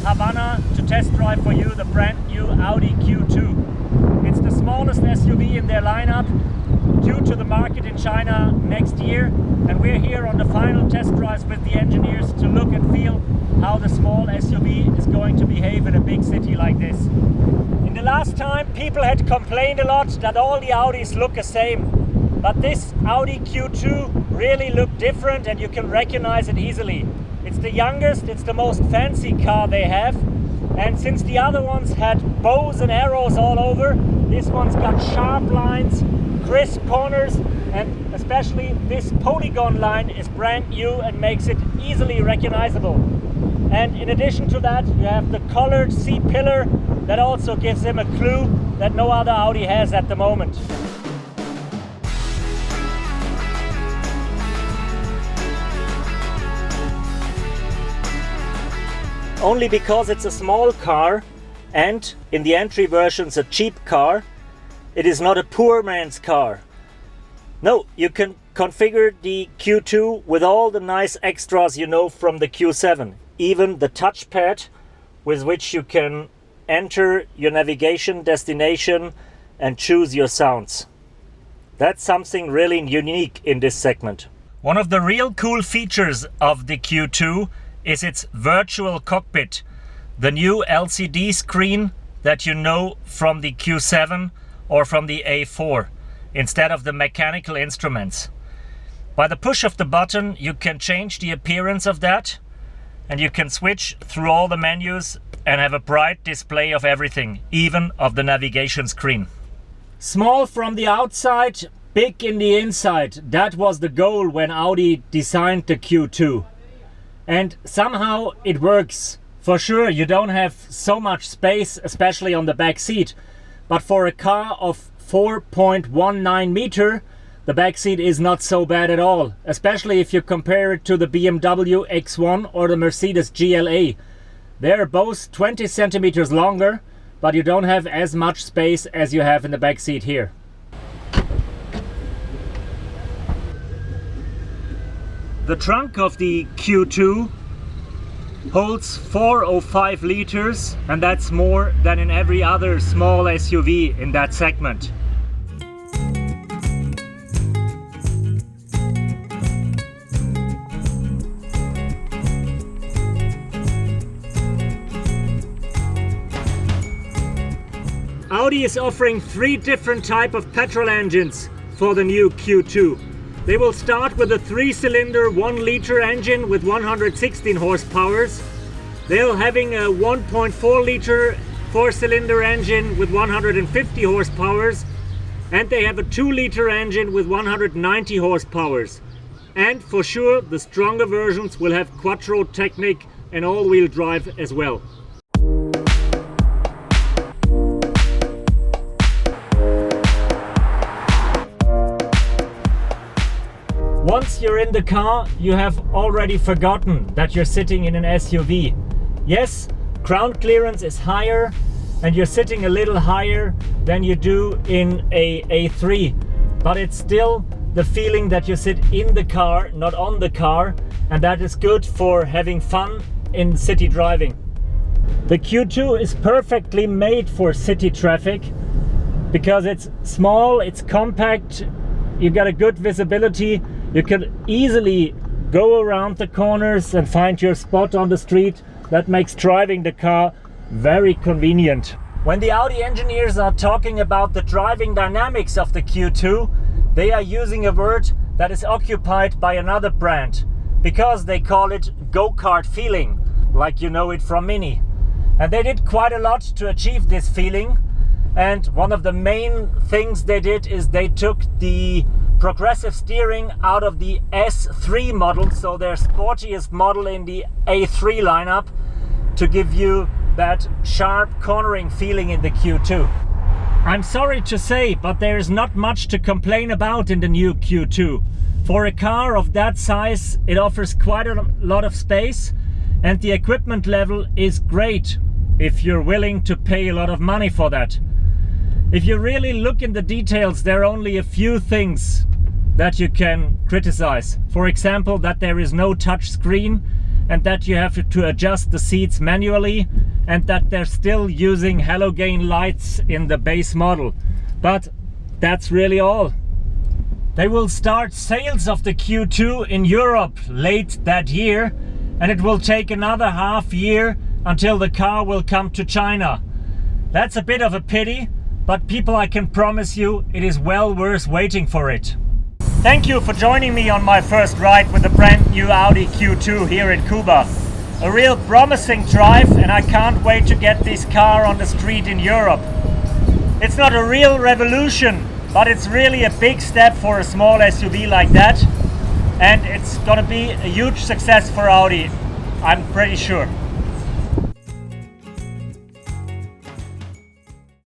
Havana to test drive for you the brand new Audi Q2. It's the smallest SUV in their lineup, due to the market in China next year, and we're here on the final test drives with the engineers to look and feel how the small SUV is going to behave in a big city like this. In the last time, people had complained a lot that all the Audis look the same, but this Audi Q2 really looked different and you can recognize it easily. It's the youngest, it's the most fancy car they have, and since the other ones had bows and arrows all over, this one's got sharp lines, crisp corners, and especially this polygon line is brand new and makes it easily recognizable. And in addition to that, you have the colored C-pillar that also gives him a clue that no other Audi has at the moment. Only because it's a small car and in the entry versions a cheap car, it is not a poor man's car. No, you can configure the Q2 with all the nice extras you know from the Q7. Even the touchpad with which you can enter your navigation destination and choose your sounds. That's something really unique in this segment. One of the real cool features of the Q2 is its virtual cockpit, the new LCD screen that you know from the Q7 or from the A4, instead of the mechanical instruments. By the push of the button you can change the appearance of that, and you can switch through all the menus and have a bright display of everything, even of the navigation screen. Small from the outside, big in the inside. That was the goal when Audi designed the Q2. And somehow it works. For sure, you don't have so much space, especially on the back seat. But for a car of 4.19 meter, the back seat is not so bad at all. Especially if you compare it to the BMW X1 or the Mercedes GLA. They're both 20 centimeters longer, but you don't have as much space as you have in the back seat here. The trunk of the Q2 holds 405 liters, and that's more than in every other small SUV in that segment. Audi is offering 3 different types of petrol engines for the new Q2. They will start with a 3-cylinder 1-liter engine with 116 horsepower. They're having a 1.4-liter 4-cylinder engine with 150 horsepower. And they have a 2-liter engine with 190 horsepower. And for sure, the stronger versions will have Quattro Technic and all-wheel drive as well. Once you're in the car, you have already forgotten that you're sitting in an SUV. Yes, ground clearance is higher and you're sitting a little higher than you do in a A3, but it's still the feeling that you sit in the car, not on the car, and that is good for having fun in city driving. The Q2 is perfectly made for city traffic because it's small, it's compact, you got a good visibility. You can easily go around the corners and find your spot on the street. That makes driving the car very convenient. When the Audi engineers are talking about the driving dynamics of the Q2, they are using a word that is occupied by another brand, because they call it go-kart feeling, like you know it from Mini. And they did quite a lot to achieve this feeling. And one of the main things they did is they took the progressive steering out of the S3 model, so their sportiest model in the A3 lineup, to give you that sharp cornering feeling in the Q2. I'm sorry to say, but there is not much to complain about in the new Q2. For a car of that size, it offers quite a lot of space, and the equipment level is great if you're willing to pay a lot of money for that. If you really look in the details, there are only a few things that you can criticize. For example, that there is no touch screen and that you have to adjust the seats manually, and that they're still using halogen lights in the base model. But that's really all. They will start sales of the Q2 in Europe late that year, and it will take another half year until the car will come to China. That's a bit of a pity, but people, I can promise you it is well worth waiting for it. Thank you for joining me on my first ride with the brand new Audi Q2 here in Cuba. A real promising drive, and I can't wait to get this car on the street in Europe. It's not a real revolution, but it's really a big step for a small SUV like that, and it's gonna be a huge success for Audi, I'm pretty sure.